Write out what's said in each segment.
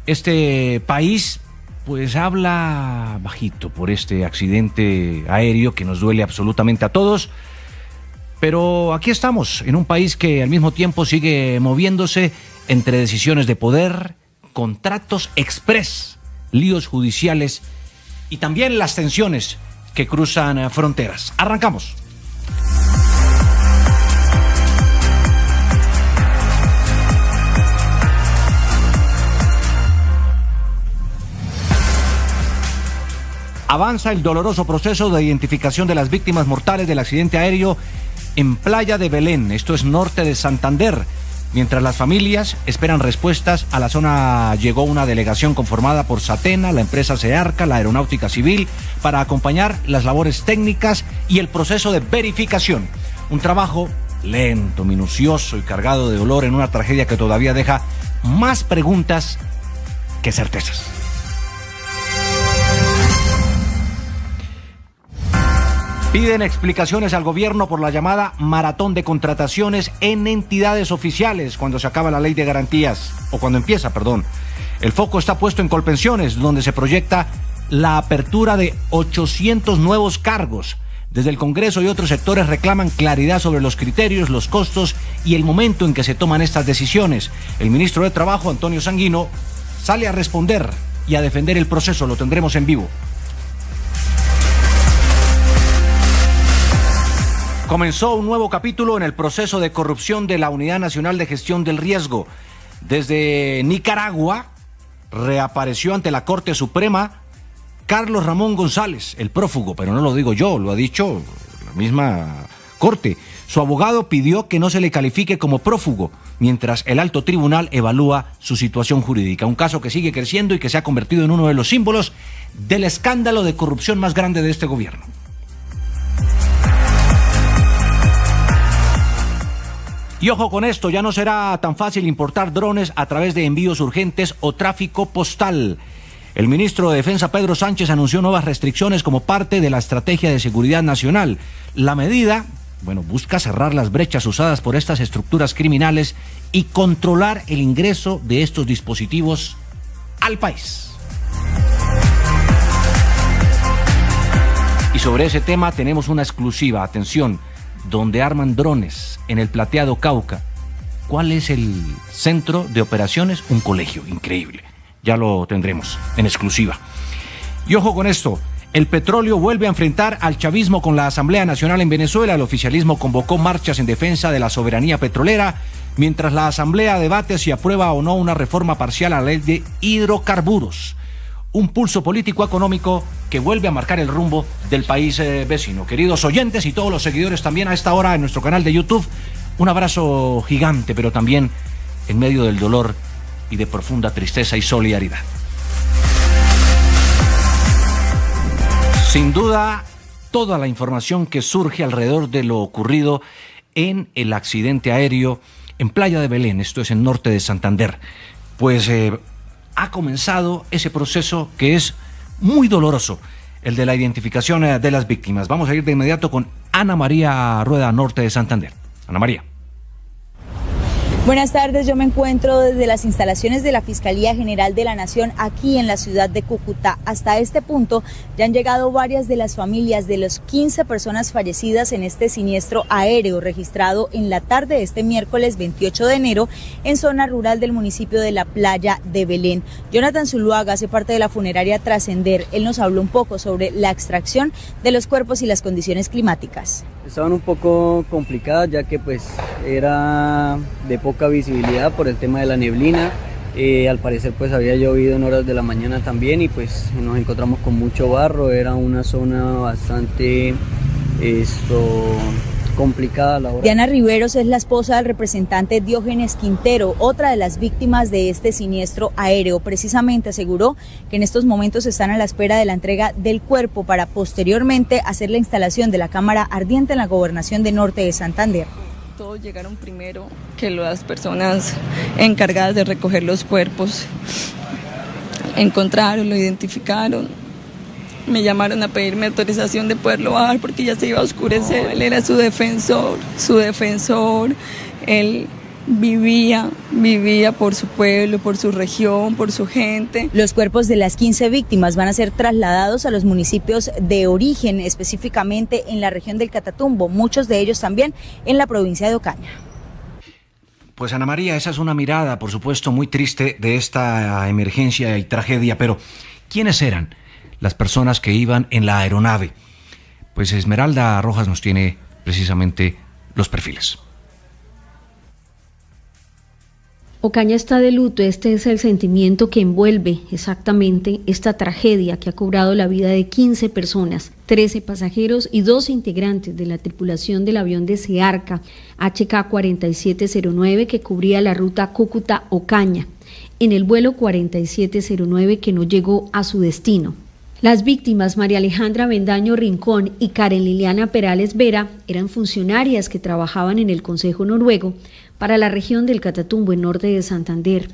Este país pues habla bajito por este accidente aéreo que nos duele absolutamente a todos, pero aquí estamos, en un país que al mismo tiempo sigue moviéndose entre decisiones de poder, contratos express, líos judiciales y también las tensiones que cruzan fronteras. Arrancamos. Avanza el doloroso proceso de identificación de las víctimas mortales del accidente aéreo en Playa de Belén, esto es norte de Santander. Mientras las familias esperan respuestas, a la zona llegó una delegación conformada por Satena, la empresa Searca, la Aeronáutica Civil, para acompañar las labores técnicas y el proceso de verificación. Un trabajo lento, minucioso y cargado de dolor en una tragedia que todavía deja más preguntas que certezas. Piden explicaciones al gobierno por la llamada maratón de contrataciones en entidades oficiales cuando se acaba la ley de garantías, o cuando empieza, perdón. El foco está puesto en Colpensiones, donde se proyecta la apertura de 800 nuevos cargos. Desde el Congreso y otros sectores reclaman claridad sobre los criterios, los costos y el momento en que se toman estas decisiones. El ministro de Trabajo, Antonio Sanguino, sale a responder y a defender el proceso. Lo tendremos en vivo. Comenzó un nuevo capítulo en el proceso de corrupción de la Unidad Nacional de Gestión del Riesgo. Desde Nicaragua reapareció ante la Corte Suprema Carlos Ramón González, el prófugo, pero no lo digo yo, lo ha dicho la misma Corte. Su abogado pidió que no se le califique como prófugo, mientras el alto tribunal evalúa su situación jurídica. Un caso que sigue creciendo y que se ha convertido en uno de los símbolos del escándalo de corrupción más grande de este gobierno. Y ojo con esto, ya no será tan fácil importar drones a través de envíos urgentes o tráfico postal. El ministro de Defensa, Pedro Sánchez, anunció nuevas restricciones como parte de la estrategia de seguridad nacional. La medida, busca cerrar las brechas usadas por estas estructuras criminales y controlar el ingreso de estos dispositivos al país. Y sobre ese tema tenemos una exclusiva, atención, donde arman drones en el Plateado Cauca. ¿Cuál es el centro de operaciones? Un colegio, increíble. Ya lo tendremos en exclusiva. Y ojo con esto, el petróleo vuelve a enfrentar al chavismo con la Asamblea Nacional en Venezuela. El oficialismo convocó marchas en defensa de la soberanía petrolera, mientras la Asamblea debate si aprueba o no una reforma parcial a la ley de hidrocarburos. Un pulso político-económico que vuelve a marcar el rumbo del país vecino. Queridos oyentes y todos los seguidores también a esta hora en nuestro canal de YouTube, un abrazo gigante, pero también en medio del dolor y de profunda tristeza y solidaridad. Sin duda, toda la información que surge alrededor de lo ocurrido en el accidente aéreo en Playa de Belén, esto es en norte de Santander, pues ha comenzado ese proceso que es muy doloroso, el de la identificación de las víctimas. Vamos a ir de inmediato con Ana María Rueda, norte de Santander. Ana María. Buenas tardes, yo me encuentro desde las instalaciones de la Fiscalía General de la Nación aquí en la ciudad de Cúcuta. Hasta este punto ya han llegado varias de las familias de las 15 personas fallecidas en este siniestro aéreo registrado en la tarde de este miércoles 28 de enero en zona rural del municipio de la Playa de Belén. Jonathan Zuluaga hace parte de la funeraria Trascender. Él nos habló un poco sobre la extracción de los cuerpos y las condiciones climáticas. Estaban un poco complicadas ya que era de poca visibilidad por el tema de la neblina. Al parecer había llovido en horas de la mañana también y nos encontramos con mucho barro. Era una zona bastante complicada a la hora. Diana Riveros es la esposa del representante Diógenes Quintero, otra de las víctimas de este siniestro aéreo. Precisamente aseguró que en estos momentos están a la espera de la entrega del cuerpo para posteriormente hacer la instalación de la cámara ardiente en la gobernación de Norte de Santander. Todos llegaron primero que las personas encargadas de recoger los cuerpos. Encontraron, lo identificaron. Me llamaron a pedirme autorización de poderlo bajar porque ya se iba a oscurecer. Él era su defensor. Él vivía por su pueblo, por su región, por su gente. Los cuerpos de las 15 víctimas van a ser trasladados a los municipios de origen, específicamente en la región del Catatumbo, muchos de ellos también en la provincia de Ocaña. Pues Ana María, esa es una mirada, por supuesto, muy triste de esta emergencia y tragedia, pero ¿quiénes eran las personas que iban en la aeronave? Pues Esmeralda Rojas nos tiene precisamente los perfiles. Ocaña está de luto. Este es el sentimiento que envuelve exactamente esta tragedia que ha cobrado la vida de 15 personas, 13 pasajeros y 2 integrantes de la tripulación del avión de Searca HK-4709 que cubría la ruta Cúcuta-Ocaña, en el vuelo 4709 que no llegó a su destino. Las víctimas, María Alejandra Bendaño Rincón y Karen Liliana Perales Vera, eran funcionarias que trabajaban en el Consejo Noruego para la región del Catatumbo, en norte de Santander.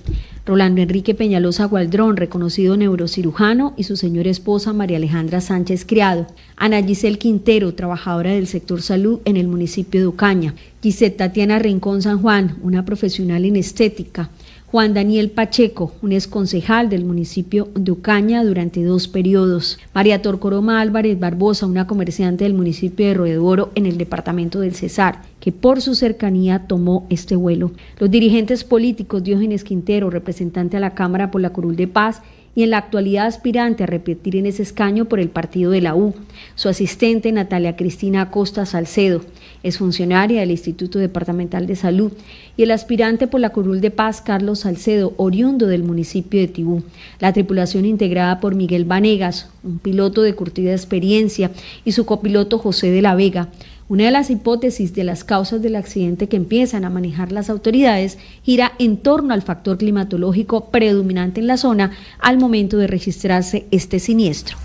Rolando Enrique Peñalosa Gualdrón, reconocido neurocirujano, y su señora esposa María Alejandra Sánchez Criado. Ana Giselle Quintero, trabajadora del sector salud en el municipio de Ocaña. Gisette Tatiana Rincón San Juan, una profesional en estética. Juan Daniel Pacheco, un exconcejal del municipio de Ocaña durante 2 periodos. María Torcoroma Álvarez Barbosa, una comerciante del municipio de Roedoro en el departamento del Cesar, que por su cercanía tomó este vuelo. Los dirigentes políticos, Diógenes Quintero, representante a la Cámara por la Curul de Paz, y en la actualidad aspirante a repetir en ese escaño por el partido de la U. Su asistente, Natalia Cristina Acosta Salcedo, es funcionaria del Instituto Departamental de Salud, y el aspirante por la Curul de Paz, Carlos Salcedo, oriundo del municipio de Tibú. La tripulación integrada por Miguel Vanegas, un piloto de curtida experiencia, y su copiloto José de la Vega. Una de las hipótesis de las causas del accidente que empiezan a manejar las autoridades gira en torno al factor climatológico predominante en la zona al momento de registrarse este siniestro.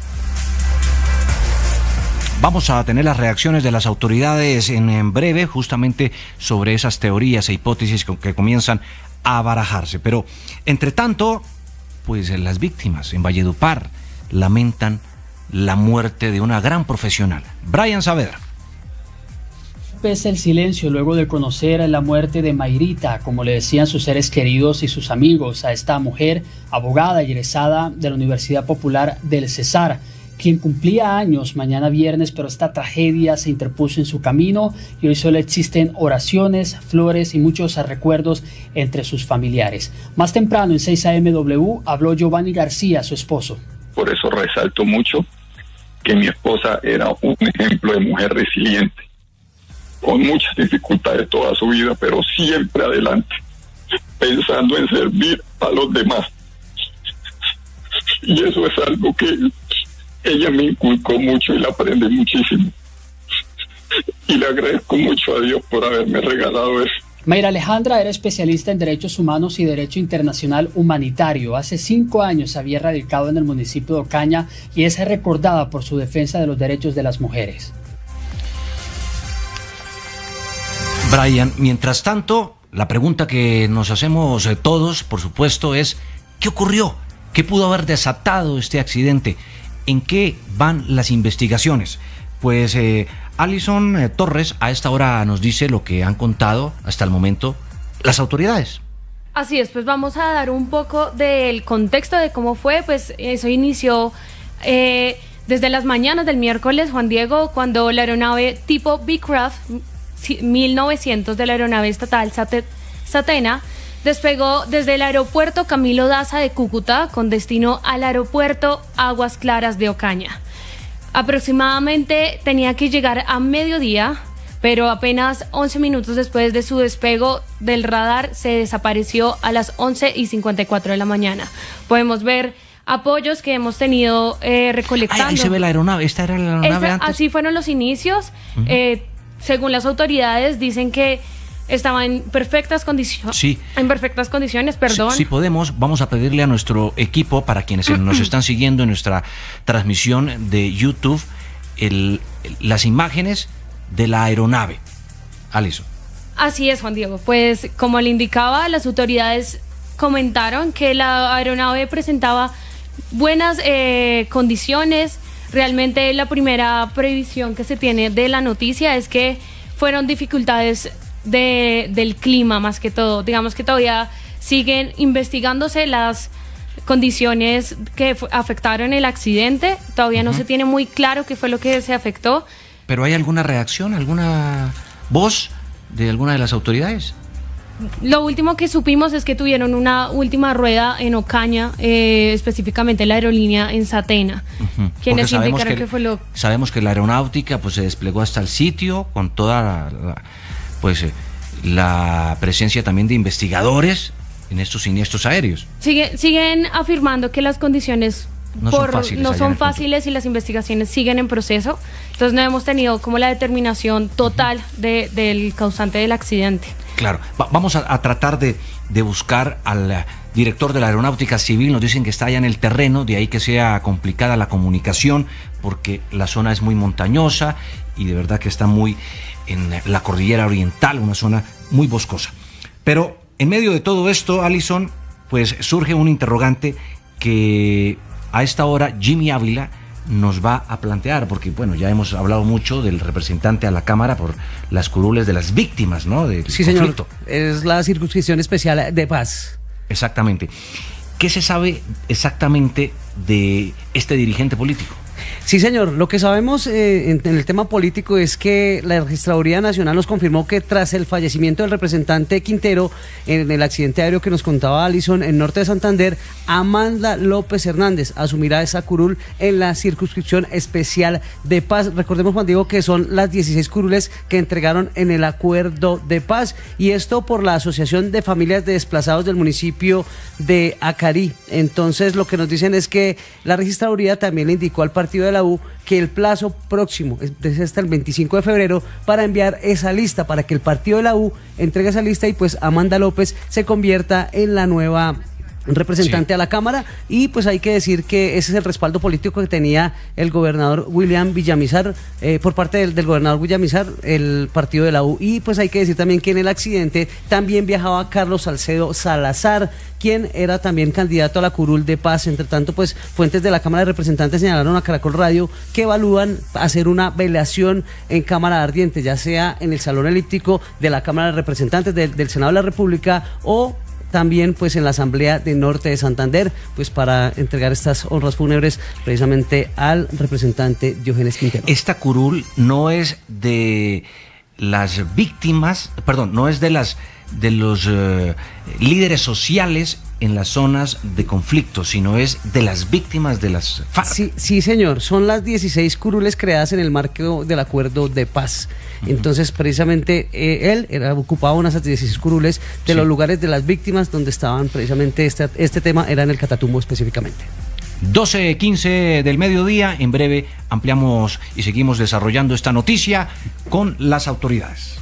Vamos a tener las reacciones de las autoridades en breve, justamente sobre esas teorías e hipótesis que comienzan a barajarse. Pero, entre tanto, pues las víctimas en Valledupar lamentan la muerte de una gran profesional. Brian Saavedra. Pese el silencio luego de conocer la muerte de Mayrita, como le decían sus seres queridos y sus amigos, a esta mujer, abogada y egresada de la Universidad Popular del Cesar, quien cumplía años mañana viernes, pero esta tragedia se interpuso en su camino y hoy solo existen oraciones, flores y muchos recuerdos entre sus familiares. Más temprano en 6 AM habló Giovanni García, su esposo. Por eso resalto mucho que mi esposa era un ejemplo de mujer resiliente, con muchas dificultades toda su vida, pero siempre adelante, pensando en servir a los demás. Y eso es algo que ella me inculcó mucho y la aprendí muchísimo. Y le agradezco mucho a Dios por haberme regalado eso. Mayra Alejandra era especialista en derechos humanos y derecho internacional humanitario. Hace 5 años se había radicado en el municipio de Ocaña y es recordada por su defensa de los derechos de las mujeres. Brian, mientras tanto, la pregunta que nos hacemos todos, por supuesto, es ¿qué ocurrió? ¿Qué pudo haber desatado este accidente? ¿En qué van las investigaciones? Pues Alison Torres a esta hora nos dice lo que han contado hasta el momento las autoridades. Así es, pues vamos a dar un poco del contexto de cómo fue. Pues eso inició desde las mañanas del miércoles, Juan Diego, cuando la aeronave tipo Beechcraft 1900 de la aeronave estatal Satena despegó desde el aeropuerto Camilo Daza de Cúcuta con destino al aeropuerto Aguas Claras de Ocaña. Aproximadamente tenía que llegar a mediodía, pero apenas 11 minutos después de su despego del radar se desapareció a las 11:54 de la mañana. Podemos ver apoyos que hemos tenido recolectando. Ahí se ve la aeronave, esta era la aeronave antes. Así fueron los inicios. Según las autoridades, dicen que estaba en perfectas condiciones. Sí. En perfectas condiciones, perdón. Si podemos, vamos a pedirle a nuestro equipo, para quienes nos están siguiendo en nuestra transmisión de YouTube, las imágenes de la aeronave. Alison. Así es, Juan Diego. Pues como le indicaba, las autoridades comentaron que la aeronave presentaba buenas condiciones. Realmente la primera previsión que se tiene de la noticia es que fueron dificultades del clima más que todo. Digamos que todavía siguen investigándose las condiciones que afectaron el accidente. Todavía no se tiene muy claro qué fue lo que se afectó. ¿Pero hay alguna reacción, alguna voz de alguna de las autoridades? Lo último que supimos es que tuvieron una última rueda en Ocaña, específicamente la aerolínea en Satena, quienes indicaron que fue lo... Sabemos que la aeronáutica pues se desplegó hasta el sitio con toda la presencia también de investigadores en estos siniestros aéreos. Siguen afirmando que las condiciones no son fáciles y las investigaciones siguen en proceso. Entonces no hemos tenido como la determinación total del causante del accidente. Claro, vamos a tratar de buscar al director de la Aeronáutica Civil. Nos dicen que está allá en el terreno, de ahí que sea complicada la comunicación, porque la zona es muy montañosa y de verdad que está muy en la cordillera oriental, una zona muy boscosa. Pero en medio de todo esto, Alison, pues surge un interrogante que a esta hora Jimmy Ávila nos va a plantear, porque bueno, ya hemos hablado mucho del representante a la Cámara por las curules de las víctimas, ¿no? Del conflicto. Señor, es la circunscripción especial de paz. Exactamente. ¿Qué se sabe exactamente de este dirigente político? Sí, señor. Lo que sabemos en el tema político es que la Registraduría Nacional nos confirmó que tras el fallecimiento del representante Quintero en el accidente aéreo que nos contaba Alison en Norte de Santander, Amanda López Hernández asumirá esa curul en la circunscripción especial de paz. Recordemos, Juan Diego, que son las 16 curules que entregaron en el acuerdo de paz, y esto por la Asociación de Familias de Desplazados del municipio de Acarí. Entonces, lo que nos dicen es que la Registraduría también le indicó al partido de la U que el plazo próximo es hasta el 25 de febrero para enviar esa lista, para que el partido de la U entregue esa lista y pues Amanda López se convierta en la nueva representante a la Cámara. Y pues hay que decir que ese es el respaldo político que tenía el gobernador William Villamizar, por parte del gobernador Villamizar, el partido de la U. Y pues hay que decir también que en el accidente también viajaba Carlos Salcedo Salazar, quien era también candidato a la curul de paz. Entre tanto, pues fuentes de la Cámara de Representantes señalaron a Caracol Radio que evalúan hacer una velación en Cámara Ardiente, ya sea en el Salón Elíptico de la Cámara de Representantes del Senado de la República, o también pues en la Asamblea de Norte de Santander, pues para entregar estas honras fúnebres precisamente al representante Diógenes Quintero. Esta curul no es de las víctimas, perdón, no es de los líderes sociales en las zonas de conflicto, sino es de las víctimas de las FARC. Sí, señor, son las 16 curules creadas en el marco del acuerdo de paz. Entonces, precisamente, él ocupaba unas 16 curules de los lugares de las víctimas donde estaban precisamente este tema, era en el Catatumbo específicamente. 12:15 del mediodía, en breve ampliamos y seguimos desarrollando esta noticia con las autoridades.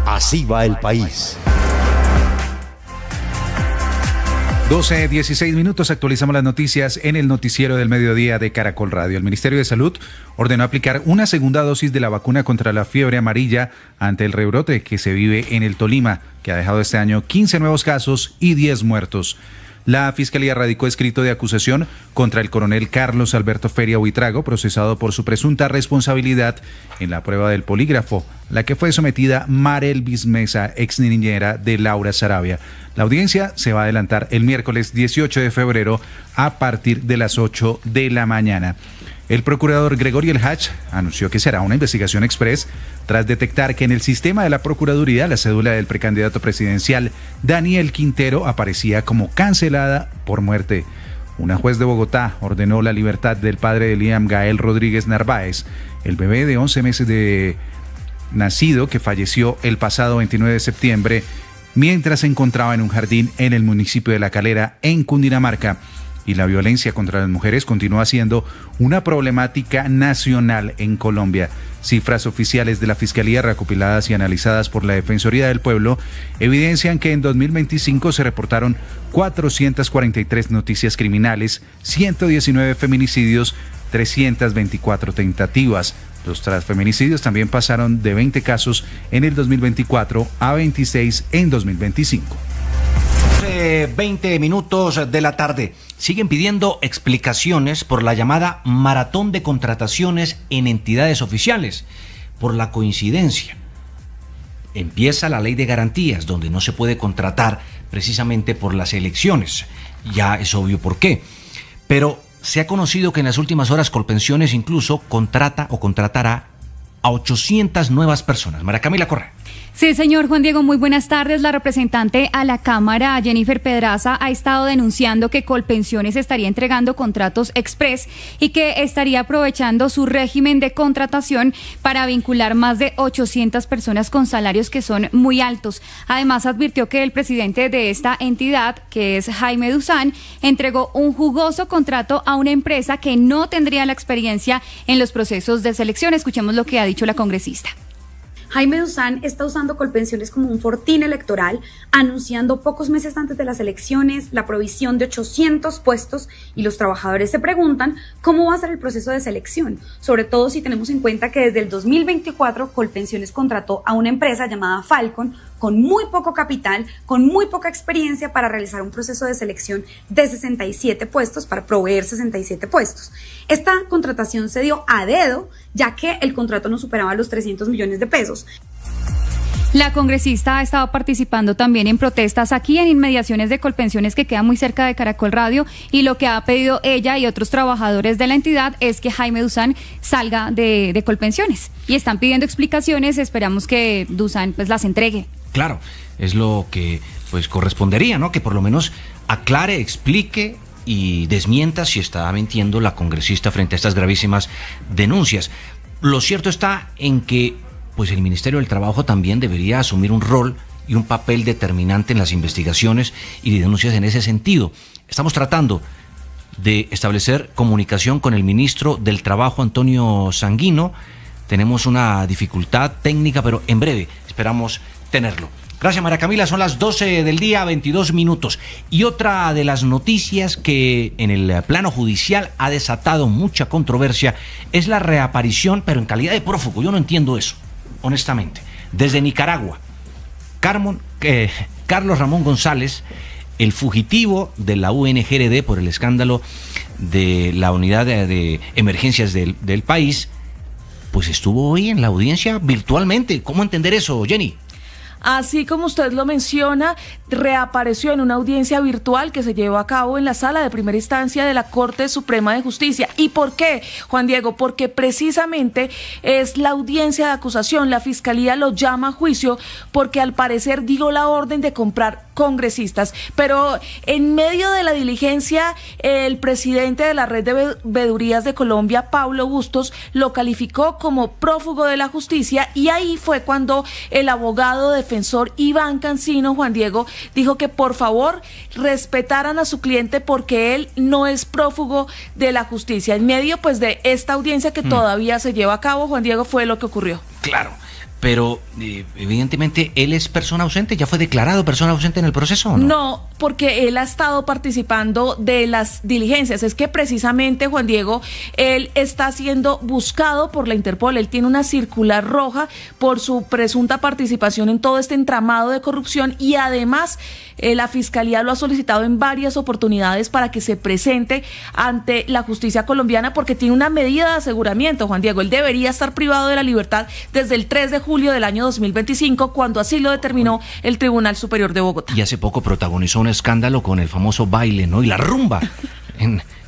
Así va el país. 12:16 minutos, actualizamos las noticias en el noticiero del mediodía de Caracol Radio. El Ministerio de Salud ordenó aplicar una segunda dosis de la vacuna contra la fiebre amarilla ante el rebrote que se vive en el Tolima, que ha dejado este año 15 nuevos casos y 10 muertos. La Fiscalía radicó escrito de acusación contra el coronel Carlos Alberto Feria Buitrago, procesado por su presunta responsabilidad en la prueba del polígrafo, la que fue sometida Marelvis Mesa, ex niñera de Laura Sarabia. La audiencia se va a adelantar el miércoles 18 de febrero a partir de las 8 de la mañana. El procurador Gregorio El Hach anunció que será una investigación express tras detectar que en el sistema de la Procuraduría la cédula del precandidato presidencial Daniel Quintero aparecía como cancelada por muerte. Una juez de Bogotá ordenó la libertad del padre de Liam Gael Rodríguez Narváez, el bebé de 11 meses de nacido que falleció el pasado 29 de septiembre mientras se encontraba en un jardín en el municipio de La Calera, en Cundinamarca. Y la violencia contra las mujeres continúa siendo una problemática nacional en Colombia. Cifras oficiales de la Fiscalía recopiladas y analizadas por la Defensoría del Pueblo evidencian que en 2025 se reportaron 443 noticias criminales, 119 feminicidios, 324 tentativas. Los transfeminicidios también pasaron de 20 casos en el 2024 a 26 en 2025. 2:20 de la tarde. Siguen pidiendo explicaciones por la llamada maratón de contrataciones en entidades oficiales, por la coincidencia. Empieza la ley de garantías, donde no se puede contratar precisamente por las elecciones. Ya es obvio por qué. Pero se ha conocido que en las últimas horas Colpensiones incluso contrata o contratará a 800 nuevas personas. María Camila Correa. Sí, señor Juan Diego, muy buenas tardes. La representante a la Cámara, Jennifer Pedraza, ha estado denunciando que Colpensiones estaría entregando contratos express y que estaría aprovechando su régimen de contratación para vincular más de 800 personas con salarios que son muy altos. Además, advirtió que el presidente de esta entidad, que es Jaime Duzán, entregó un jugoso contrato a una empresa que no tendría la experiencia en los procesos de selección. Escuchemos lo que ha dicho la congresista. Jaime Duzán está usando Colpensiones como un fortín electoral, anunciando pocos meses antes de las elecciones la provisión de 800 puestos, y los trabajadores se preguntan cómo va a ser el proceso de selección, sobre todo si tenemos en cuenta que desde el 2024 Colpensiones contrató a una empresa llamada Falcon con muy poco capital, con muy poca experiencia para realizar un proceso de selección de 67 puestos, para proveer 67 puestos. Esta contratación se dio a dedo, ya que el contrato no superaba los 300 millones de pesos. La congresista ha estado participando también en protestas aquí en inmediaciones de Colpensiones, que queda muy cerca de Caracol Radio, y lo que ha pedido ella y otros trabajadores de la entidad es que Jaime Duzán salga de Colpensiones, y están pidiendo explicaciones. Esperamos que Duzán pues las entregue. Claro, es lo que pues correspondería, ¿no? Que por lo menos aclare, explique y desmienta si está mintiendo la congresista frente a estas gravísimas denuncias. Lo cierto está en que pues el Ministerio del Trabajo también debería asumir un rol y un papel determinante en las investigaciones y denuncias en ese sentido. Estamos tratando de establecer comunicación con el ministro del Trabajo, Antonio Sanguino. Tenemos una dificultad técnica, pero en breve esperamos tenerlo. Gracias, María Camila. Son las 12 del día, 22 minutos. Y otra de las noticias que en el plano judicial ha desatado mucha controversia es la reaparición, pero en calidad de prófugo. Yo no entiendo eso, honestamente. Desde Nicaragua, Carlos Ramón González, el fugitivo de la UNGRD por el escándalo de la unidad de emergencias del país, pues estuvo hoy en la audiencia virtualmente. ¿Cómo entender eso, Jenny? Así como usted lo menciona, reapareció en una audiencia virtual que se llevó a cabo en la sala de primera instancia de la Corte Suprema de Justicia. ¿Y por qué, Juan Diego? Porque precisamente es la audiencia de acusación. La Fiscalía lo llama a juicio porque al parecer dio la orden de comprar congresistas. Pero en medio de la diligencia, el presidente de la Red de Veedurías de Colombia, Pablo Bustos, lo calificó como prófugo de la justicia, y ahí fue cuando el abogado defensor Iván Cancino, Juan Diego, dijo que por favor respetaran a su cliente porque él no es prófugo de la justicia. En medio pues de esta audiencia que todavía se lleva a cabo, Juan Diego, fue lo que ocurrió. Claro, pero evidentemente él es persona ausente. ¿Ya fue declarado persona ausente en el proceso o no? No, porque él ha estado participando de las diligencias. Es que precisamente, Juan Diego, él está siendo buscado por la Interpol. Él tiene una circular roja por su presunta participación en todo este entramado de corrupción, y además la Fiscalía lo ha solicitado en varias oportunidades para que se presente ante la justicia colombiana, porque tiene una medida de aseguramiento, Juan Diego. Él debería estar privado de la libertad desde el 3 de julio del año 2025, cuando así lo determinó el Tribunal Superior de Bogotá. Y hace poco protagonizó un escándalo con el famoso baile, ¿no? Y la rumba,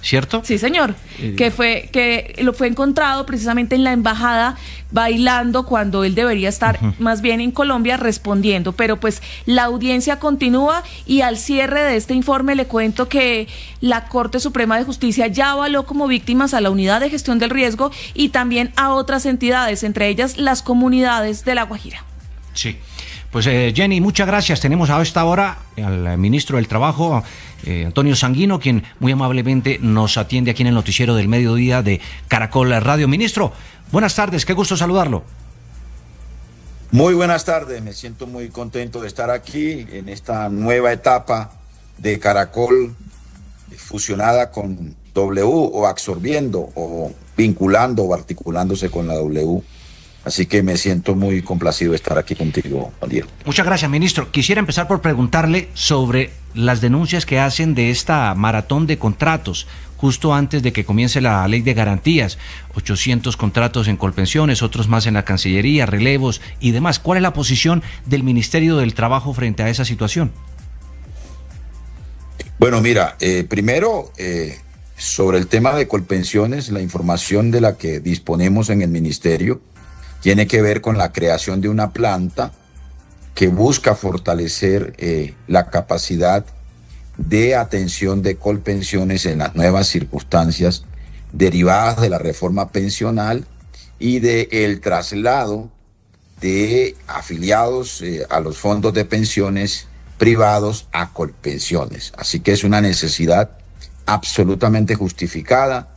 ¿cierto? Sí, señor, que lo fue encontrado precisamente en la embajada bailando cuando él debería estar más bien en Colombia respondiendo. Pero pues la audiencia continúa, y al cierre de este informe le cuento que la Corte Suprema de Justicia ya avaló como víctimas a la Unidad de Gestión del Riesgo y también a otras entidades, entre ellas las comunidades de La Guajira. Sí. Pues Jenny, muchas gracias. Tenemos a esta hora al ministro del Trabajo, Antonio Sanguino, quien muy amablemente nos atiende aquí en el noticiero del mediodía de Caracol Radio. Ministro, buenas tardes, qué gusto saludarlo. Muy buenas tardes, me siento muy contento de estar aquí en esta nueva etapa de Caracol, fusionada con W, o absorbiendo o vinculando o articulándose con la W. Así que me siento muy complacido de estar aquí contigo, Juan Diego. Muchas gracias, ministro. Quisiera empezar por preguntarle sobre las denuncias que hacen de esta maratón de contratos, justo antes de que comience la ley de garantías. 800 contratos en Colpensiones, otros más en la Cancillería, relevos y demás. ¿Cuál es la posición del Ministerio del Trabajo frente a esa situación? Bueno, mira, primero, sobre el tema de Colpensiones, la información de la que disponemos en el Ministerio tiene que ver con la creación de una planta que busca fortalecer la capacidad de atención de Colpensiones en las nuevas circunstancias derivadas de la reforma pensional y del traslado de afiliados a los fondos de pensiones privados a Colpensiones. Así que es una necesidad absolutamente justificada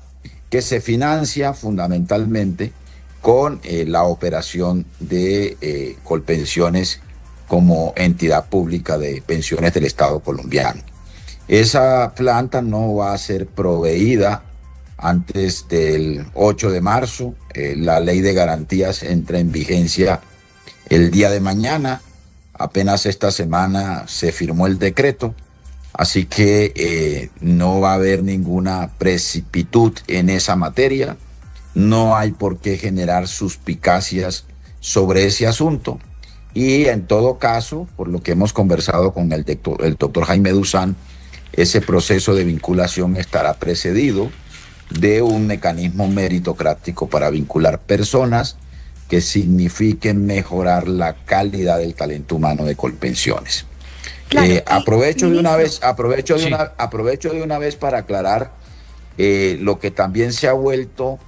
que se financia fundamentalmente con la operación de Colpensiones como entidad pública de pensiones del Estado colombiano. Esa planta no va a ser proveída antes del 8 de marzo. La ley de garantías entra en vigencia el día de mañana. Apenas esta semana se firmó el decreto, así que no va a haber ninguna precipitud en esa materia. No hay por qué generar suspicacias sobre ese asunto. Y en todo caso, por lo que hemos conversado con el doctor Jaime Duzán, ese proceso de vinculación estará precedido de un mecanismo meritocrático para vincular personas que signifiquen mejorar la calidad del talento humano de Colpensiones. Claro, aprovecho de una vez para aclarar lo que también se ha vuelto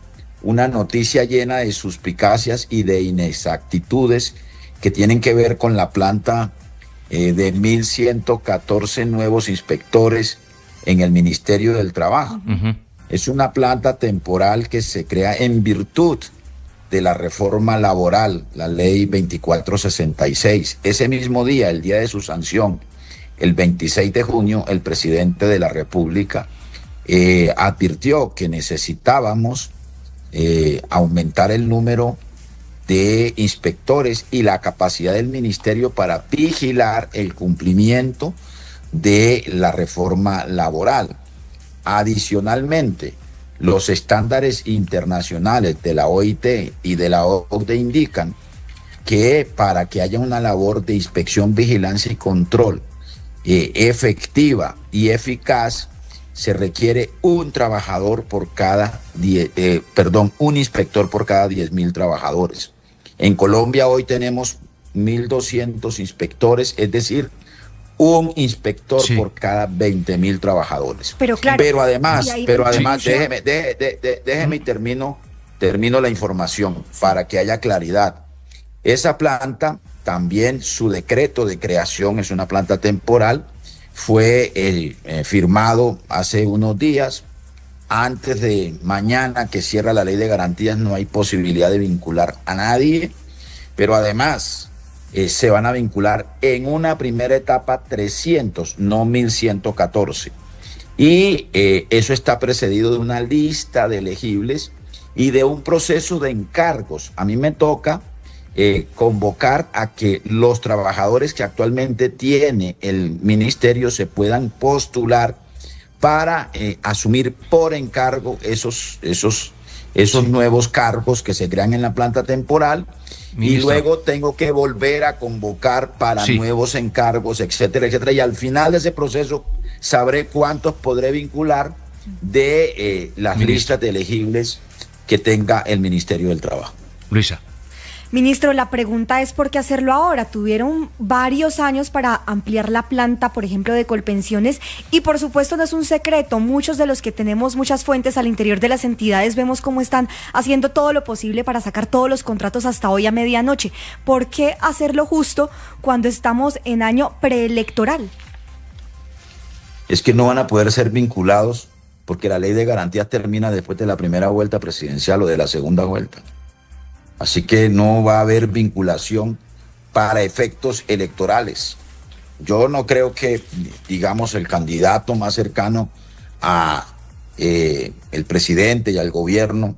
una noticia llena de suspicacias y de inexactitudes que tienen que ver con la planta de 1.114 nuevos inspectores en el Ministerio del Trabajo. Es una planta temporal que se crea en virtud de la reforma laboral, la ley 2466. Ese mismo día, el día de su sanción, el 26 de junio, el presidente de la República advirtió que necesitábamos aumentar el número de inspectores y la capacidad del ministerio para vigilar el cumplimiento de la reforma laboral. Adicionalmente, los estándares internacionales de la OIT y de la OCDE indican que para que haya una labor de inspección, vigilancia y control efectiva y eficaz, se requiere un inspector por cada 10.000 trabajadores. En Colombia hoy tenemos 1.200 inspectores, es decir, un inspector por cada 20.000 trabajadores. Pero además, déjeme y termino la información para que haya claridad. Esa planta, también su decreto de creación es una planta temporal, fue firmado hace unos días. Antes de mañana que cierra la ley de garantías no hay posibilidad de vincular a nadie, pero además se van a vincular en una primera etapa 300, no 1.114. Y eso está precedido de una lista de elegibles y de un proceso de encargos. A mí me toca convocar a que los trabajadores que actualmente tiene el ministerio se puedan postular para asumir por encargo esos nuevos cargos que se crean en la planta temporal. Ministro. Y luego tengo que volver a convocar para nuevos encargos, etcétera, etcétera. Y al final de ese proceso sabré cuántos podré vincular de las listas de elegibles que tenga el Ministerio del Trabajo. Luisa. Ministro, la pregunta es ¿por qué hacerlo ahora? Tuvieron varios años para ampliar la planta, por ejemplo, de Colpensiones, y por supuesto no es un secreto, muchos de los que tenemos muchas fuentes al interior de las entidades vemos cómo están haciendo todo lo posible para sacar todos los contratos hasta hoy a medianoche. ¿Por qué hacerlo justo cuando estamos en año preelectoral? Es que no van a poder ser vinculados porque la ley de garantías termina después de la primera vuelta presidencial o de la segunda vuelta. Así que no va a haber vinculación para efectos electorales. Yo no creo que, digamos, el candidato más cercano a el presidente y al gobierno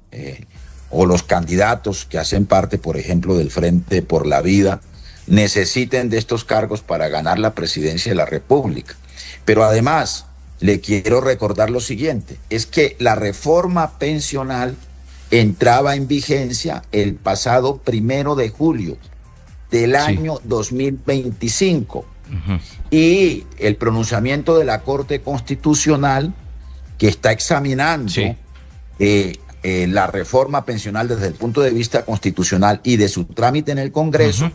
o los candidatos que hacen parte, por ejemplo, del Frente por la Vida, necesiten de estos cargos para ganar la presidencia de la República. Pero además, le quiero recordar lo siguiente, es que la reforma pensional entraba en vigencia el pasado 1 de julio del año 2025. Y el pronunciamiento de la Corte Constitucional, que está examinando la reforma pensional desde el punto de vista constitucional y de su trámite en el Congreso,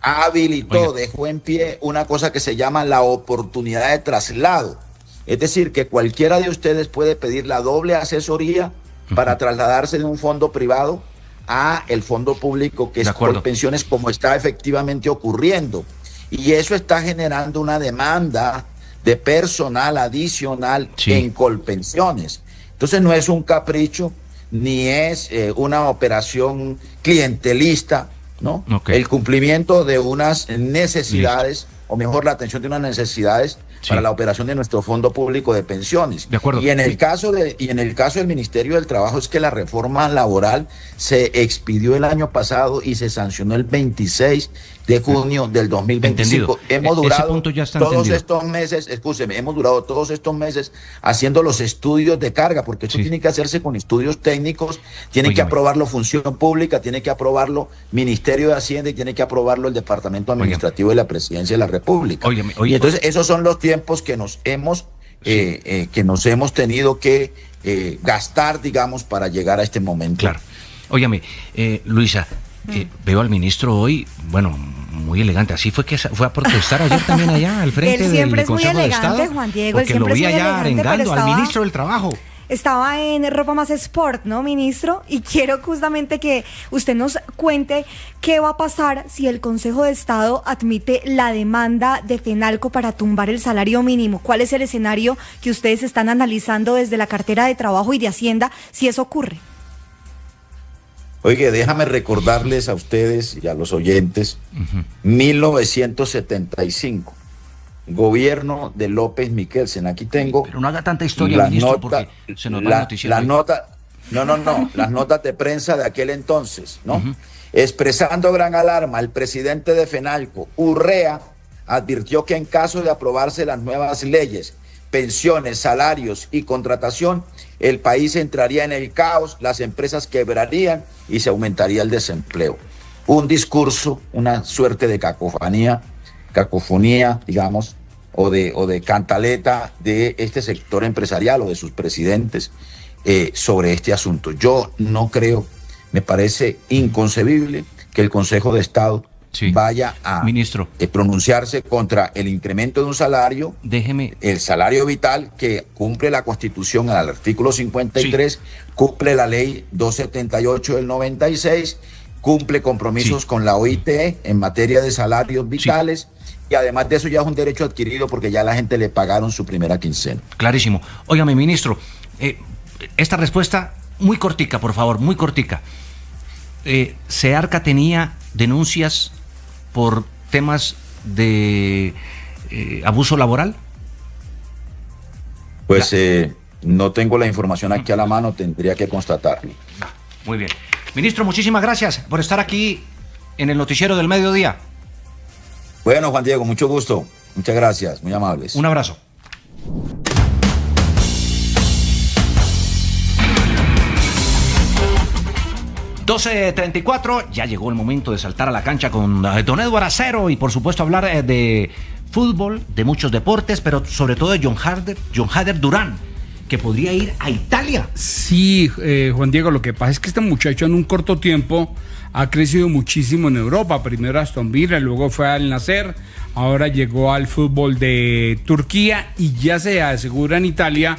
habilitó, dejó en pie una cosa que se llama la oportunidad de traslado. Es decir, que cualquiera de ustedes puede pedir la doble asesoría para trasladarse de un fondo privado a el fondo público, que es Colpensiones, como está efectivamente ocurriendo. Y eso está generando una demanda de personal adicional en Colpensiones. Entonces no es un capricho, ni es una operación clientelista, ¿no? El cumplimiento de unas necesidades, o mejor, la atención de unas necesidades para la operación de nuestro fondo público de pensiones. De acuerdo. Y en el caso del Ministerio del Trabajo, es que la reforma laboral se expidió el año pasado y se sancionó el 26 de junio del 2025. Hemos durado todos estos meses, escúcheme, hemos durado todos estos meses haciendo los estudios de carga, porque esto tiene que hacerse con estudios técnicos, tiene que aprobarlo Función Pública, tiene que aprobarlo Ministerio de Hacienda y tiene que aprobarlo el Departamento Administrativo de la Presidencia de la República. Y entonces esos son los tiempos que nos hemos tenido que gastar, digamos, para llegar a este momento. Claro. Óyame, Luisa, veo al ministro hoy, bueno, muy elegante. Así fue que fue a protestar ayer también allá al frente del Consejo de Estado. Él siempre es muy elegante, Juan Diego. Porque lo vi allá arengando al ministro del Trabajo. Estaba en Ropa Más Sport, ¿no, ministro? Y quiero justamente que usted nos cuente qué va a pasar si el Consejo de Estado admite la demanda de FENALCO para tumbar el salario mínimo. ¿Cuál es el escenario que ustedes están analizando desde la cartera de Trabajo y de Hacienda si eso ocurre? Oye, déjame recordarles a ustedes y a los oyentes, 1975. Gobierno de López Michelsen. Aquí tengo. Pero no haga tanta historia, ministro, porque se nos va el noticiero. Las notas de prensa de aquel entonces, ¿no? Expresando gran alarma, el presidente de FENALCO, Urrea, advirtió que en caso de aprobarse las nuevas leyes, pensiones, salarios y contratación, el país entraría en el caos, las empresas quebrarían y se aumentaría el desempleo. Un discurso, una suerte de cacofonía, digamos, o de cantaleta de este sector empresarial o de sus presidentes sobre este asunto. Yo no creo, me parece inconcebible que el Consejo de Estado vaya a pronunciarse contra el incremento de un salario, el salario vital que cumple la Constitución al artículo 53, cumple la ley 278 del 96, cumple compromisos con la OIT en materia de salarios vitales. Y además de eso ya es un derecho adquirido porque ya a la gente le pagaron su primera quincena. Clarísimo. Óigame, ministro, esta respuesta muy cortica, por favor, muy cortica. ¿Searca tenía denuncias por temas de abuso laboral? Pues no tengo la información aquí a la mano, tendría que constatarlo. Muy bien. Ministro, muchísimas gracias por estar aquí en el Noticiero del Mediodía. Bueno, Juan Diego, mucho gusto. Muchas gracias, muy amables. Un abrazo. (12:34), ya llegó el momento de saltar a la cancha con don Eduardo Acero y por supuesto hablar de fútbol, de muchos deportes, pero sobre todo de John Hader Durán, que podría ir a Italia. Sí, Juan Diego, lo que pasa es que este muchacho en un corto tiempo ha crecido muchísimo en Europa. Primero a Aston Villa, luego fue al Nasser, ahora llegó al fútbol de Turquía y ya se asegura en Italia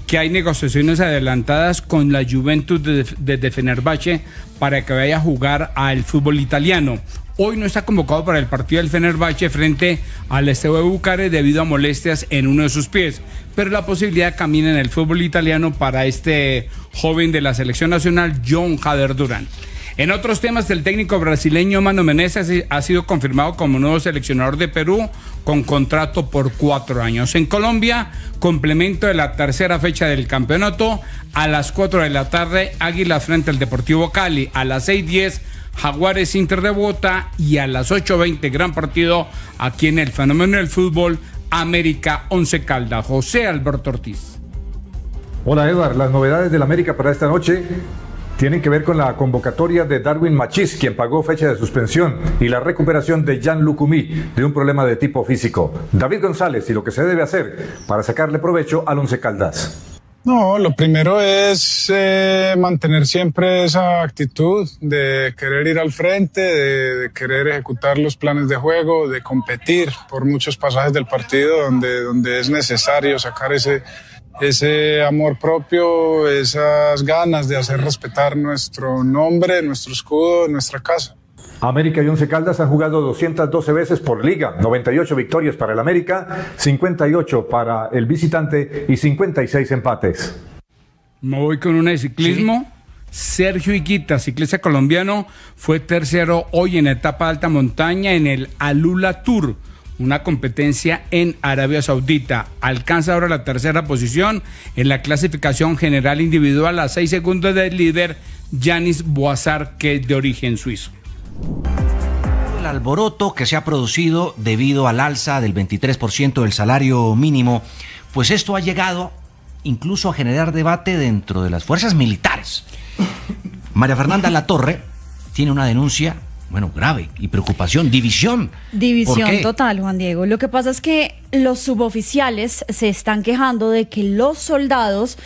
que hay negociaciones adelantadas con la Juventus de Fenerbahce para que vaya a jugar al fútbol italiano. Hoy no está convocado para el partido del Fenerbahce frente al Steaua Bucarest debido a molestias en uno de sus pies, pero la posibilidad camina en el fútbol italiano para este joven de la selección nacional, John Hader Durán. En otros temas, el técnico brasileño Mano Menezes ha sido confirmado como nuevo seleccionador de Perú con contrato por 4 años. En Colombia, complemento de la tercera fecha del campeonato, a las 4 de la tarde, Águilas frente al Deportivo Cali, a las 6:10, Jaguares Inter de Bogotá, y a las 8:20, gran partido aquí en el fenómeno del fútbol, América Once Caldas. José Alberto Ortiz. Hola Edward, las novedades del América para esta noche tienen que ver con la convocatoria de Darwin Machís, quien pagó fecha de suspensión, y la recuperación de Jan Lucumí de un problema de tipo físico. David González y lo que se debe hacer para sacarle provecho al Once Caldas. No, lo primero es mantener siempre esa actitud de querer ir al frente, de querer ejecutar los planes de juego, de competir por muchos pasajes del partido donde es necesario sacar ese amor propio, esas ganas de hacer respetar nuestro nombre, nuestro escudo, nuestra casa. América y Once Caldas han jugado 212 veces por liga, 98 victorias para el América, 58 para el visitante y 56 empates. Me voy con una de ciclismo. Sí. Sergio Higuita, ciclista colombiano, fue tercero hoy en etapa de alta montaña en el Alula Tour, una competencia en Arabia Saudita. Alcanza ahora la tercera posición en la clasificación general individual a 6 segundos del líder Yanis Boazar, que es de origen suizo. El alboroto que se ha producido debido al alza del 23% del salario mínimo, pues esto ha llegado incluso a generar debate dentro de las fuerzas militares. María Fernanda Latorre tiene una denuncia, grave y preocupación, división. División total, Juan Diego. Lo que pasa es que los suboficiales se están quejando de que los soldados,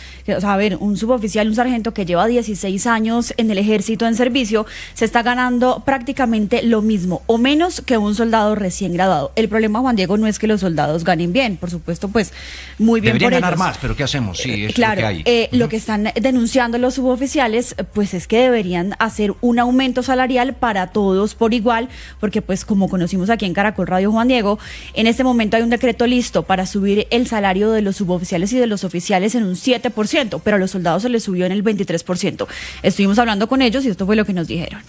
un suboficial, un sargento que lleva 16 años en el ejército en servicio, se está ganando prácticamente lo mismo o menos que un soldado recién graduado. El problema, Juan Diego, no es que los soldados ganen bien, por supuesto, pues muy bien. Deberían por ganar ellos. más, pero ¿qué hacemos? Sí, es claro, lo que hay. Lo que están denunciando los suboficiales, pues es que deberían hacer un aumento salarial para todos por igual, porque pues como conocimos aquí en Caracol Radio, Juan Diego, en este momento hay un decreto listo para subir el salario de los suboficiales y de los oficiales en un 7%, pero a los soldados se les subió en el 23%. Estuvimos hablando con ellos y esto fue lo que nos dijeron.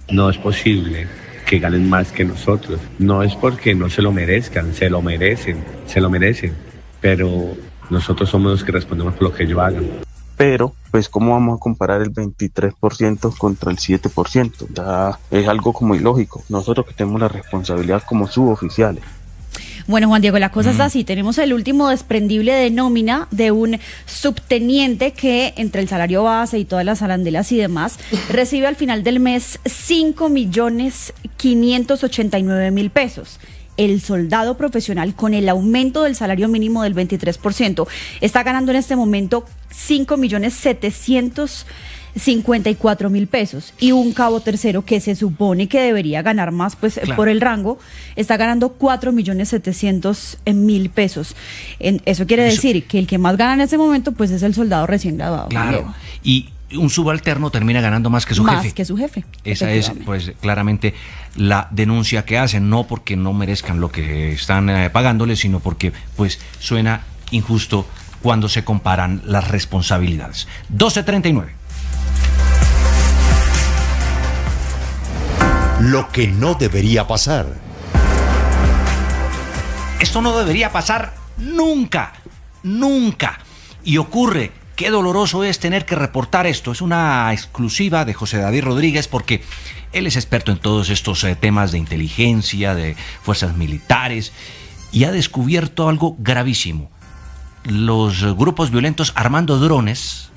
No es posible que ganen más que nosotros. No es porque no se lo merezcan, se lo merecen, pero nosotros somos los que respondemos por lo que ellos hagan. Pero, pues, ¿cómo vamos a comparar el 23% contra el 7%? Ya es algo como ilógico. Nosotros que tenemos la responsabilidad como suboficiales. Bueno, Juan Diego, la cosa está así. Tenemos el último desprendible de nómina de un subteniente que, entre el salario base y todas las arandelas y demás, recibe al final del mes 5.589.000 pesos. El soldado profesional, con el aumento del salario mínimo del 23%, está ganando en este momento 5.754.000 pesos, y un cabo tercero, que se supone que debería ganar más, pues claro, por el rango, está ganando 4.700.000 pesos. Eso quiere decir que el que más gana en este momento pues es el soldado recién graduado. Claro, y un subalterno termina ganando más que su jefe. Más que su jefe. Esa es, pues, claramente la denuncia que hacen, no porque no merezcan lo que están pagándoles, sino porque, pues, suena injusto cuando se comparan las responsabilidades. 12:39. Lo que no debería pasar. Esto no debería pasar nunca, nunca. Y ocurre. Qué doloroso es tener que reportar esto. Es una exclusiva de José David Rodríguez, porque él es experto en todos estos temas de inteligencia, de fuerzas militares, y ha descubierto algo gravísimo. Los grupos violentos armando drones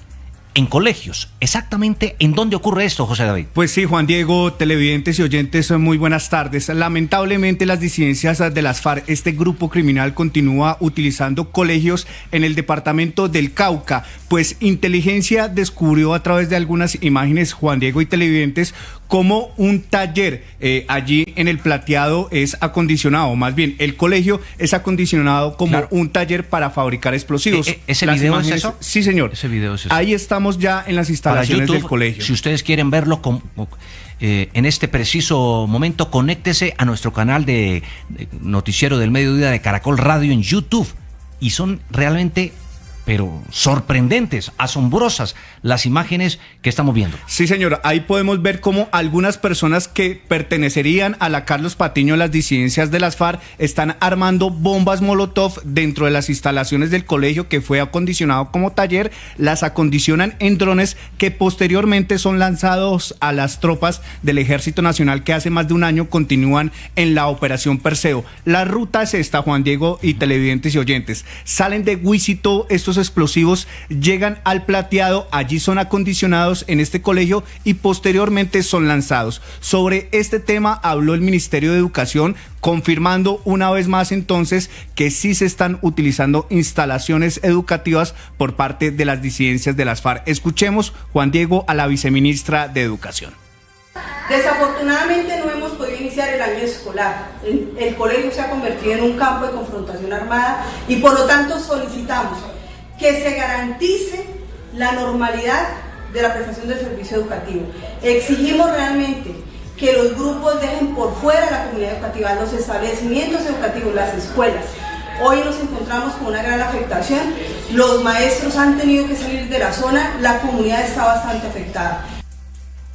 en colegios. Exactamente, ¿en dónde ocurre esto, José David? Pues sí, Juan Diego, televidentes y oyentes, muy buenas tardes. Lamentablemente, las disidencias de las FARC, este grupo criminal, continúa utilizando colegios en el departamento del Cauca. Pues inteligencia descubrió a través de algunas imágenes, Juan Diego y televidentes, como un taller allí en el Plateado es acondicionado, más bien el colegio es acondicionado como un taller para fabricar explosivos. ¿Ese video es eso? Sí, señor. Ese video es eso. Ahí estamos ya en las instalaciones YouTube, del colegio. Si ustedes quieren verlo en este preciso momento, conéctese a nuestro canal de Noticiero del Mediodía de Caracol Radio en YouTube. Y son realmente pero sorprendentes, asombrosas las imágenes que estamos viendo. Sí, señor, ahí podemos ver cómo algunas personas que pertenecerían a la Carlos Patiño, las disidencias de las FARC, están armando bombas Molotov dentro de las instalaciones del colegio que fue acondicionado como taller, las acondicionan en drones que posteriormente son lanzados a las tropas del Ejército Nacional que hace más de un año continúan en la Operación Perseo. La ruta es esta, Juan Diego y televidentes y oyentes. Salen de Huisito estos explosivos, llegan al Plateado, allí son acondicionados en este colegio y posteriormente son lanzados. Sobre este tema habló el Ministerio de Educación, confirmando una vez más entonces que sí se están utilizando instalaciones educativas por parte de las disidencias de las FARC. Escuchemos, Juan Diego, a la viceministra de Educación. Desafortunadamente no hemos podido iniciar el año escolar. El colegio se ha convertido en un campo de confrontación armada y por lo tanto solicitamos que se garantice la normalidad de la prestación del servicio educativo. Exigimos realmente que los grupos dejen por fuera la comunidad educativa, los establecimientos educativos, las escuelas. Hoy nos encontramos con una gran afectación, los maestros han tenido que salir de la zona, la comunidad está bastante afectada.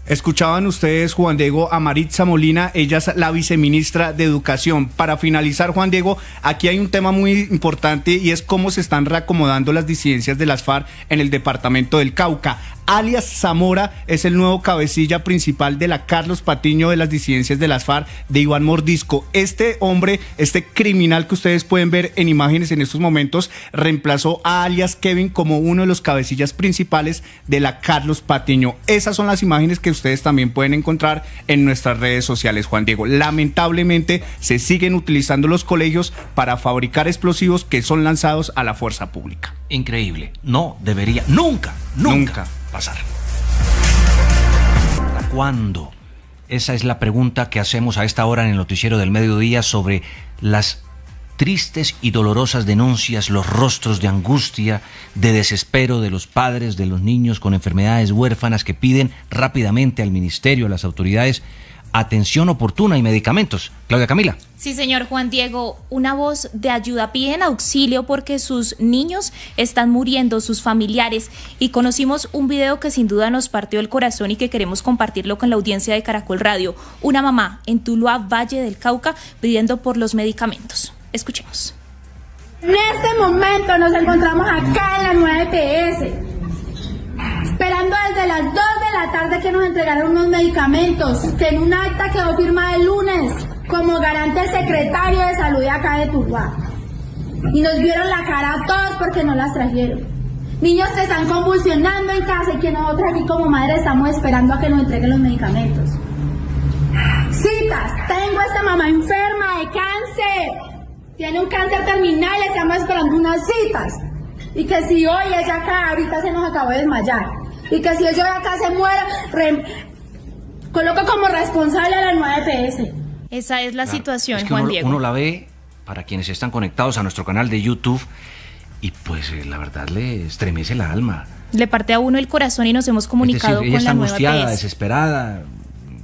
Escuchaban ustedes, Juan Diego, a Maritza Molina, ella es la viceministra de Educación. Para finalizar, Juan Diego, aquí hay un tema muy importante y es cómo se están reacomodando las disidencias de las FARC en el departamento del Cauca. Alias Zamora es el nuevo cabecilla principal de la Carlos Patiño de las disidencias de las FARC de Iván Mordisco. Este hombre, este criminal que ustedes pueden ver en imágenes en estos momentos, reemplazó a alias Kevin como uno de los cabecillas principales de la Carlos Patiño. Esas son las imágenes que ustedes también pueden encontrar en nuestras redes sociales, Juan Diego. Lamentablemente se siguen utilizando los colegios para fabricar explosivos que son lanzados a la fuerza pública. Increíble. No debería nunca pasar. ¿Hasta cuándo? Esa es la pregunta que hacemos a esta hora en el noticiero del mediodía sobre las tristes y dolorosas denuncias, los rostros de angustia, de desespero de los padres, de los niños con enfermedades huérfanas que piden rápidamente al ministerio, a las autoridades, atención oportuna y medicamentos. Claudia Camila. Sí, señor Juan Diego, una voz de ayuda, piden auxilio porque sus niños están muriendo, sus familiares, y conocimos un video que sin duda nos partió el corazón y que queremos compartirlo con la audiencia de Caracol Radio. Una mamá en Tuluá, Valle del Cauca, pidiendo por los medicamentos. Escuchemos. En este momento nos encontramos acá en la nueva EPS, esperando desde las 2 de la tarde que nos entregaron unos medicamentos que en un acta quedó firmada el lunes como garante el secretario de salud de acá de Tuluá. Y nos vieron la cara a todos porque no las trajeron. Niños que están convulsionando en casa y que nosotros aquí como madre estamos esperando a que nos entreguen los medicamentos. Citas, tengo a esta mamá enferma de cáncer. Tiene un cáncer terminal y estamos esperando unas citas. Y que si hoy ella acá, ahorita se nos acabó de desmayar. Y que si ella acá se muere, coloco como responsable a la nueva EPS. Esa es la situación, es que Juan Diego. Uno la ve, para quienes están conectados a nuestro canal de YouTube, y pues la verdad le estremece la alma. Le parte a uno el corazón y nos hemos comunicado con la nueva EPS. Ella está angustiada, desesperada,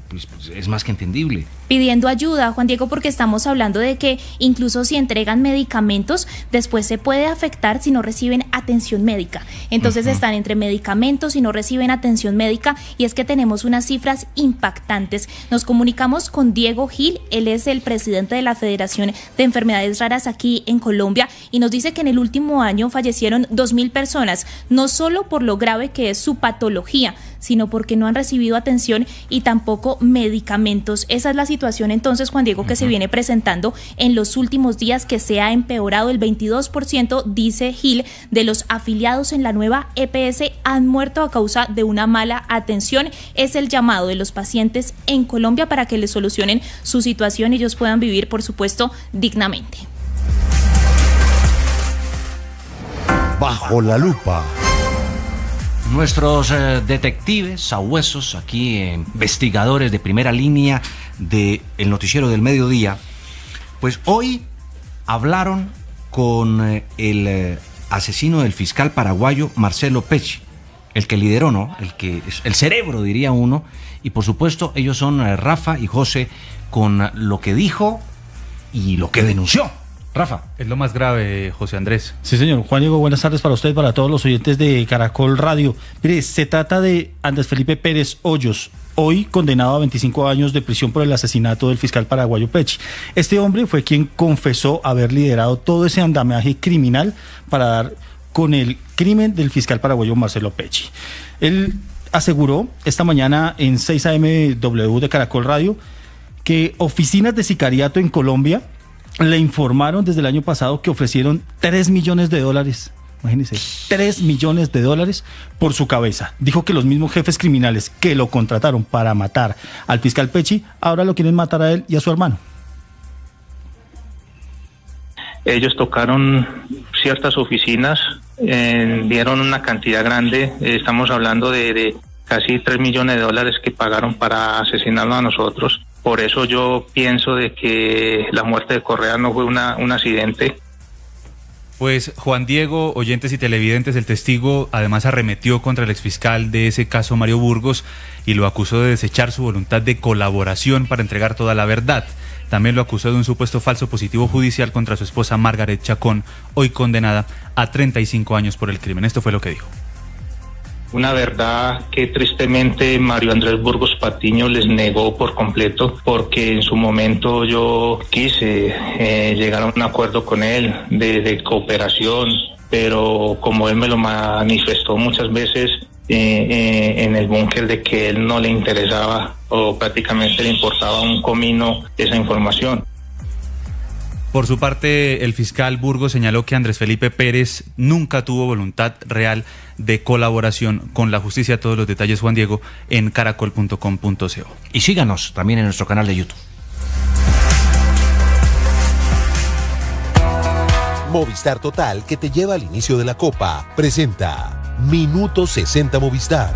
pues es más que entendible. Pidiendo ayuda, Juan Diego, porque estamos hablando de que incluso si entregan medicamentos, después se puede afectar si no reciben atención médica. Entonces están entre medicamentos y no reciben atención médica, y es que tenemos unas cifras impactantes. Nos comunicamos con Diego Gil, él es el presidente de la Federación de Enfermedades Raras aquí en Colombia, y nos dice que en el último año fallecieron 2.000 personas, no solo por lo grave que es su patología, sino porque no han recibido atención y tampoco medicamentos. Esa es la situación entonces, Juan Diego, que se viene presentando en los últimos días, que se ha empeorado. El 22%, dice Gil, de los afiliados en la nueva EPS han muerto a causa de una mala atención. Es el llamado de los pacientes en Colombia para que les solucionen su situación y ellos puedan vivir, por supuesto, dignamente. Bajo la lupa. Nuestros detectives sabuesos, aquí investigadores de primera línea del noticiero del mediodía, pues hoy hablaron con el asesino del fiscal paraguayo Marcelo Pecci, el que lideró, ¿no? El que es el cerebro, diría uno, y por supuesto ellos son Rafa y José con lo que dijo y lo que denunció Rafa, es lo más grave, José Andrés. Sí, señor. Juan Diego, buenas tardes para usted, para todos los oyentes de Caracol Radio. Mire, se trata de Andrés Felipe Pérez Hoyos, hoy condenado a 25 años de prisión por el asesinato del fiscal paraguayo Pecci. Este hombre fue quien confesó haber liderado todo ese andamiaje criminal para dar con el crimen del fiscal paraguayo Marcelo Pecci. Él aseguró esta mañana en 6 AM de Caracol Radio que oficinas de sicariato en Colombia le informaron desde el año pasado que ofrecieron $3 millones. Imagínense, $3 millones por su cabeza. Dijo que los mismos jefes criminales que lo contrataron para matar al fiscal Pecci, ahora lo quieren matar a él y a su hermano. Ellos tocaron ciertas oficinas, dieron una cantidad grande, estamos hablando de casi $3 millones que pagaron para asesinarnos a nosotros. Por eso yo pienso de que la muerte de Correa no fue un accidente. Pues Juan Diego, oyentes y televidentes, el testigo además arremetió contra el exfiscal de ese caso, Mario Burgos, y lo acusó de desechar su voluntad de colaboración para entregar toda la verdad. También lo acusó de un supuesto falso positivo judicial contra su esposa Margaret Chacón, hoy condenada a 35 años por el crimen. Esto fue lo que dijo. Una verdad que tristemente Mario Andrés Burgos Patiño les negó por completo, porque en su momento yo quise llegar a un acuerdo con él de cooperación, pero como él me lo manifestó muchas veces en el búnker de que él no le interesaba o prácticamente le importaba un comino esa información. Por su parte, el fiscal Burgos señaló que Andrés Felipe Pérez nunca tuvo voluntad real de colaboración con la justicia. Todos los detalles, Juan Diego, en caracol.com.co. Y síganos también en nuestro canal de YouTube. Movistar Total, que te lleva al inicio de la Copa, presenta Minuto 60 Movistar.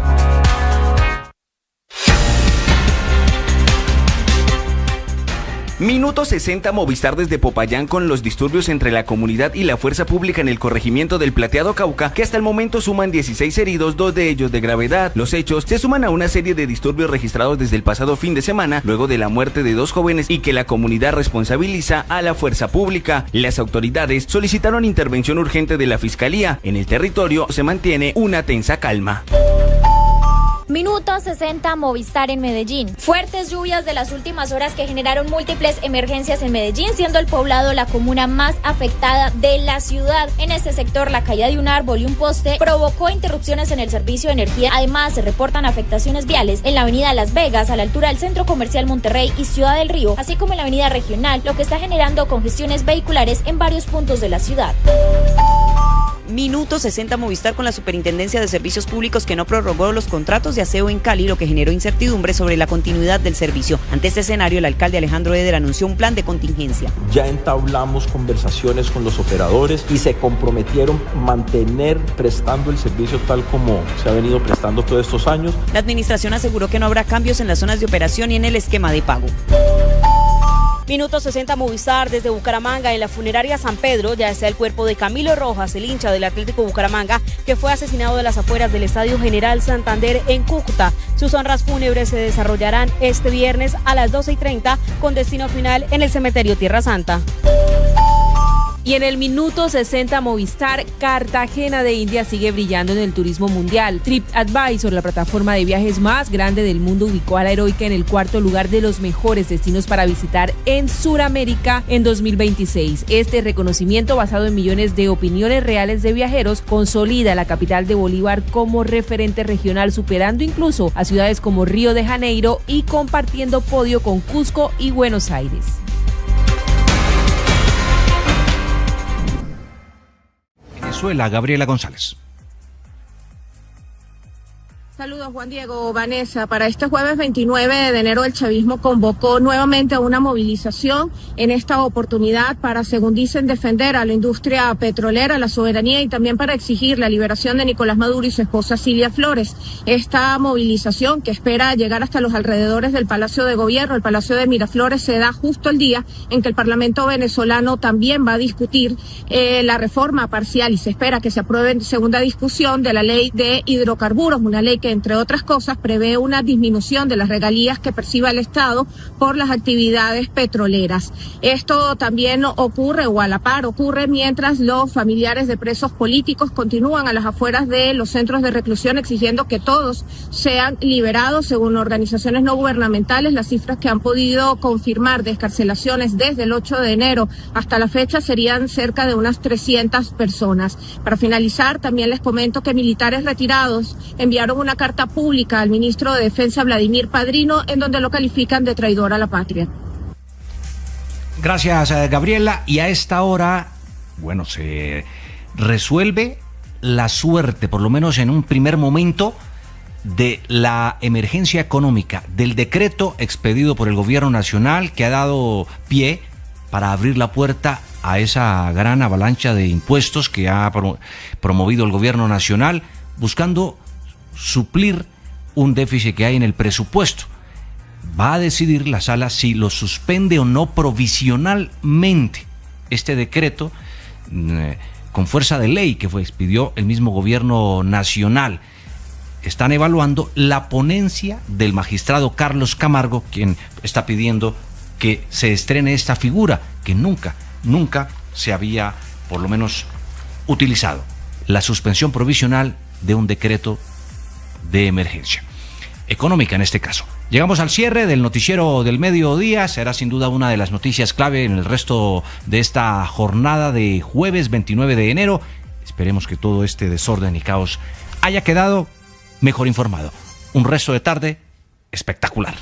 Minuto 60 Movistar desde Popayán con los disturbios entre la comunidad y la fuerza pública en el corregimiento del Plateado Cauca, que hasta el momento suman 16 heridos, 2 de ellos de gravedad. Los hechos se suman a una serie de disturbios registrados desde el pasado fin de semana, luego de la muerte de 2 jóvenes y que la comunidad responsabiliza a la fuerza pública. Las autoridades solicitaron intervención urgente de la Fiscalía. En el territorio se mantiene una tensa calma. Minuto 60 Movistar en Medellín. Fuertes lluvias de las últimas horas que generaron múltiples emergencias en Medellín, siendo el poblado la comuna más afectada de la ciudad. En este sector, la caída de un árbol y un poste provocó interrupciones en el servicio de energía. Además, se reportan afectaciones viales en la avenida Las Vegas, a la altura del Centro Comercial Monterrey y Ciudad del Río, así como en la avenida Regional, lo que está generando congestiones vehiculares en varios puntos de la ciudad. Minuto 60 Movistar con la Superintendencia de Servicios Públicos, que no prorrogó los contratos de aseo en Cali, lo que generó incertidumbre sobre la continuidad del servicio. Ante este escenario, el alcalde Alejandro Eder anunció un plan de contingencia. Ya entablamos conversaciones con los operadores y se comprometieron mantener prestando el servicio tal como se ha venido prestando todos estos años. La administración aseguró que no habrá cambios en las zonas de operación y en el esquema de pago. Minuto 60 Movistar desde Bucaramanga. En la funeraria San Pedro ya está el cuerpo de Camilo Rojas, el hincha del Atlético Bucaramanga, que fue asesinado de las afueras del Estadio General Santander en Cúcuta. Sus honras fúnebres se desarrollarán este viernes a las 12:30 con destino final en el cementerio Tierra Santa. Y en el Minuto 60 Movistar, Cartagena de India sigue brillando en el turismo mundial. TripAdvisor, la plataforma de viajes más grande del mundo, ubicó a La Heroica en el 4º lugar de los mejores destinos para visitar en Sudamérica en 2026. Este reconocimiento, basado en millones de opiniones reales de viajeros, consolida la capital de Bolívar como referente regional, superando incluso a ciudades como Río de Janeiro y compartiendo podio con Cusco y Buenos Aires. Venezuela, Gabriela González. Saludos, Juan Diego, Vanessa. Para este jueves 29 de enero, el chavismo convocó nuevamente a una movilización, en esta oportunidad para, según dicen, defender a la industria petrolera, la soberanía y también para exigir la liberación de Nicolás Maduro y su esposa Silvia Flores. Esta movilización, que espera llegar hasta los alrededores del Palacio de Gobierno, el Palacio de Miraflores, se da justo el día en que el Parlamento venezolano también va a discutir la reforma parcial y se espera que se apruebe en segunda discusión de la ley de hidrocarburos, una ley que, entre otras cosas, prevé una disminución de las regalías que perciba el Estado por las actividades petroleras. Esto también ocurre, o a la par ocurre, mientras los familiares de presos políticos continúan a las afueras de los centros de reclusión exigiendo que todos sean liberados. Según organizaciones no gubernamentales, las cifras que han podido confirmar de excarcelaciones desde el 8 de enero hasta la fecha serían cerca de unas 300 personas. Para finalizar, también les comento que militares retirados enviaron una carta pública al ministro de Defensa, Vladimir Padrino, en donde lo califican de traidor a la patria. Gracias, Gabriela. Y a esta hora, bueno, se resuelve la suerte, por lo menos en un primer momento, de la emergencia económica, del decreto expedido por el gobierno nacional que ha dado pie para abrir la puerta a esa gran avalancha de impuestos que ha promovido el gobierno nacional, buscando suplir un déficit que hay en el presupuesto. Va a decidir la sala si lo suspende o no provisionalmente este decreto con fuerza de ley que expidió el mismo gobierno nacional. Están evaluando la ponencia del magistrado Carlos Camargo, quien está pidiendo que se estrene esta figura que nunca se había, por lo menos, utilizado: la suspensión provisional de un decreto de emergencia económica en este caso. Llegamos al cierre del noticiero del mediodía. Será sin duda una de las noticias clave en el resto de esta jornada de jueves 29 de enero. Esperemos que todo este desorden y caos haya quedado mejor informado. Un resto de tarde espectacular.